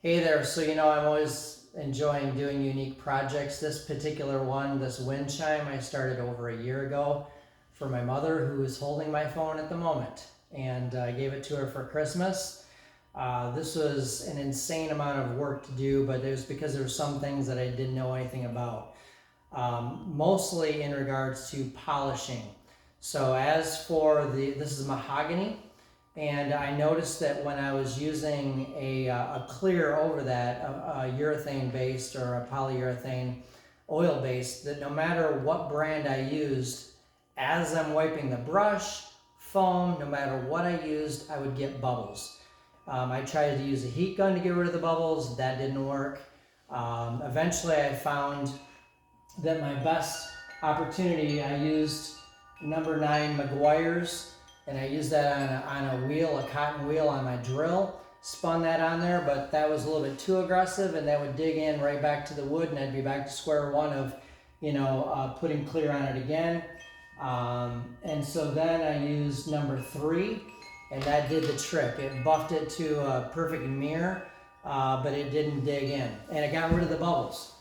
Hey there, so I'm always enjoying doing unique projects. This particular one, this wind chime, I started over a year ago for my mother who is holding my phone at the moment. And I gave it to her for Christmas. This was an insane amount of work to do, but it was because there were some things that I didn't know anything about. Mostly in regards to polishing. So as for this is mahogany. And I noticed that when I was using a clear over that, a urethane based or a polyurethane oil based, that no matter what brand I used, as I'm wiping the brush, foam, no matter what I used, I would get bubbles. I tried to use a heat gun to get rid of the bubbles, that didn't work. Eventually I found that my best opportunity, I used number 9 Meguiar's, and I used that on a wheel, a cotton wheel on my drill, spun that on there, but that was a little bit too aggressive, and that would dig in right back to the wood, and I'd be back to square one of, putting clear on it again. And so then I used number 3, and that did the trick. It buffed it to a perfect mirror, but it didn't dig in, and it got rid of the bubbles.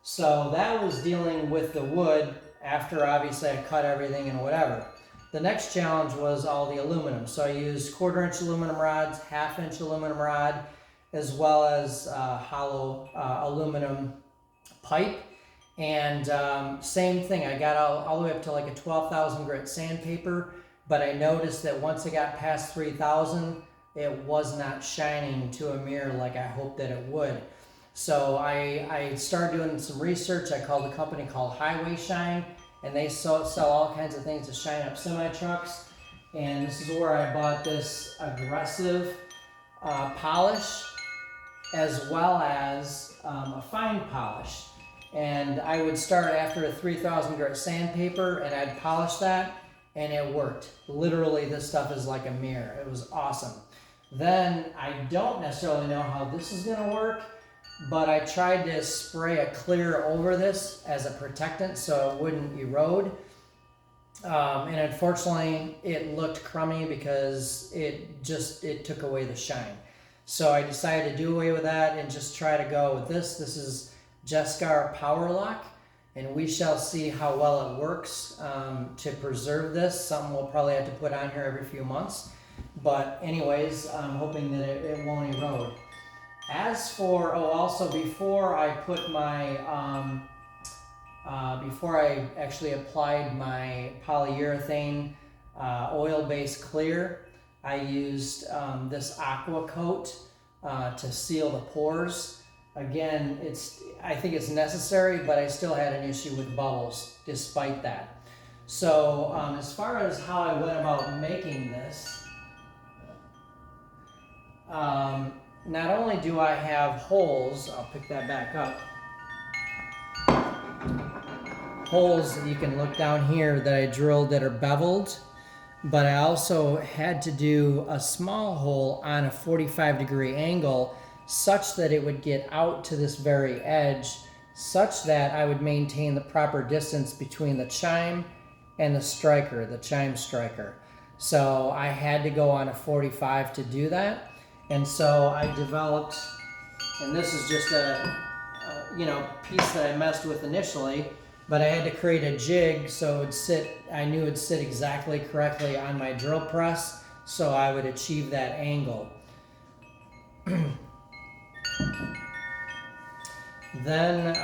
So that was dealing with the wood after obviously I cut everything and whatever. The next challenge was all the aluminum. So I used 1/4-inch aluminum rods, 1/2-inch aluminum rod, as well as hollow aluminum pipe. And same thing, I got all the way up to like a 12,000 grit sandpaper, but I noticed that once it got past 3,000, it was not shining to a mirror like I hoped that it would. So I started doing some research. I called a company called Highway Shine, and they sell all kinds of things to shine up semi-trucks. And this is where I bought this aggressive polish, as well as a fine polish. And I would start after a 3,000 grit sandpaper, and I'd polish that, and it worked. Literally, this stuff is like a mirror. It was awesome. Then I don't necessarily know how this is gonna work, but I tried to spray a clear over this as a protectant so it wouldn't erode. And unfortunately, it looked crummy because it took away the shine. So I decided to do away with that and just try to go with this. This is Jescar Power Lock, and we shall see how well it works to preserve this. Something we'll probably have to put on here every few months. But anyways, I'm hoping that it won't erode. As for, also before I put my, before I actually applied my polyurethane oil-based clear, I used this aqua coat to seal the pores. Again, I think it's necessary, but I still had an issue with bubbles despite that. So as far as how I went about making this, not only do I have holes, I'll pick that back up, holes that you can look down here that I drilled that are beveled, but I also had to do a small hole on a 45-degree angle such that it would get out to this very edge, such that I would maintain the proper distance between the chime and the striker, the chime striker. So I had to go on a 45 to do that. And so I developed, and this is just a piece that I messed with initially, but I had to create a jig so it would sit, I knew it would sit exactly correctly on my drill press so I would achieve that angle. Then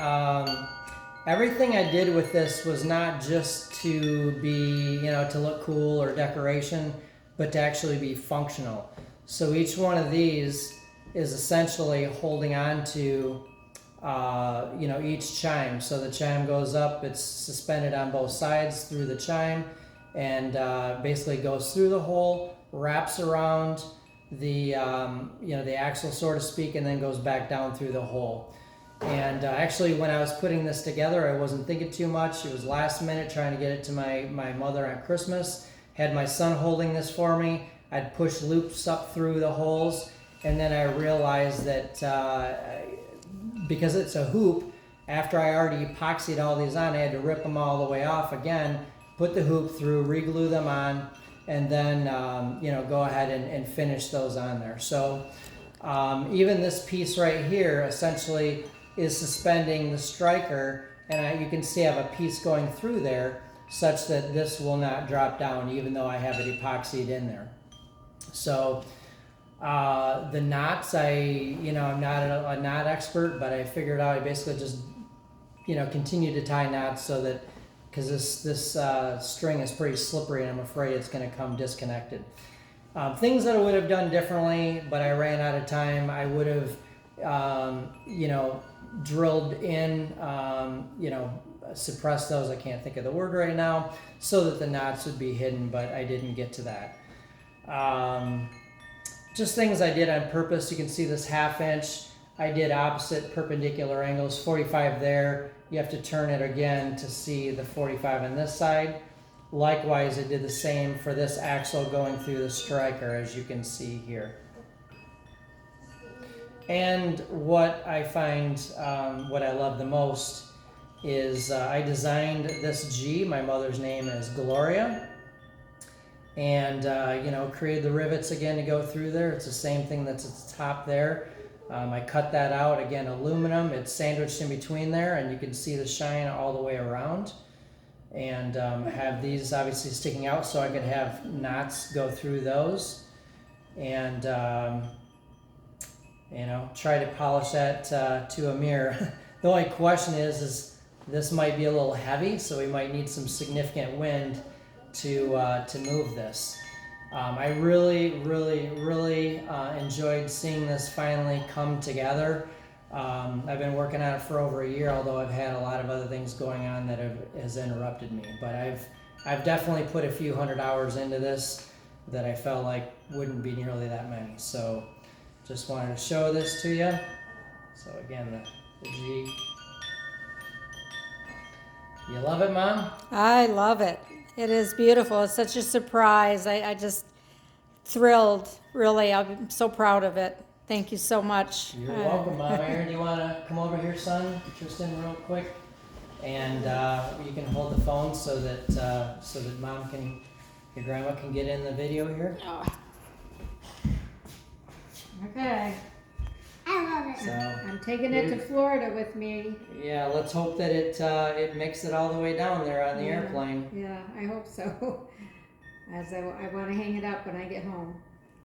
everything I did with this was not just to be, to look cool or decoration, but to actually be functional. So each one of these is essentially holding on to, each chime. So the chime goes up, it's suspended on both sides through the chime, and basically goes through the hole, wraps around the, the axle, so to speak, and then goes back down through the hole. And actually, when I was putting this together, I wasn't thinking too much. It was last minute, trying to get it to my mother on Christmas. Had my son holding this for me. I'd push loops up through the holes, and then I realized that because it's a hoop, after I already epoxied all these on, I had to rip them all the way off again, put the hoop through, re-glue them on, and then go ahead and finish those on there. So Even this piece right here essentially is suspending the striker, and you can see I have a piece going through there such that this will not drop down even though I have it epoxied in there. So the knots, I'm not a knot expert, but I figured out I basically just, continue to tie knots so that, because this string is pretty slippery and I'm afraid it's going to come disconnected. Things that I would have done differently, but I ran out of time. I would have, drilled in, suppressed those. I can't think of the word right now, so that the knots would be hidden, but I didn't get to that. Just things I did on purpose. You can see this 1/2 inch. I did opposite perpendicular angles, 45 there. You have to turn it again to see the 45 on this side. Likewise, I did the same for this axle going through the striker, as you can see here. And what I find, what I love the most is I designed this G. My mother's name is Gloria. And, created the rivets again to go through there. It's the same thing that's at the top there. I cut that out, again, aluminum. It's sandwiched in between there, and you can see the shine all the way around. And have these obviously sticking out so I could have knots go through those. And, try to polish that to a mirror. The only question is this might be a little heavy, so we might need some significant wind to move this. I really, really, really enjoyed seeing this finally come together. I've been working on it for over a year, although I've had a lot of other things going on that has interrupted me. But I've definitely put a few hundred hours into this that I felt like wouldn't be nearly that many. So just wanted to show this to you. So again, the G. You love it, Mom? I love it. It is beautiful. It's such a surprise. I just thrilled, really. I'm so proud of it. Thank you so much. You're welcome, Mom. Aaron, do you want to come over here, son? Tristan, real quick. And you can hold the phone so that your grandma can get in the video here. Oh. Okay. I love it. So I'm taking it to Florida with me. yeah, let's hope that it makes it all the way down there on the airplane. Yeah, I hope so. As I want to hang it up when I get home.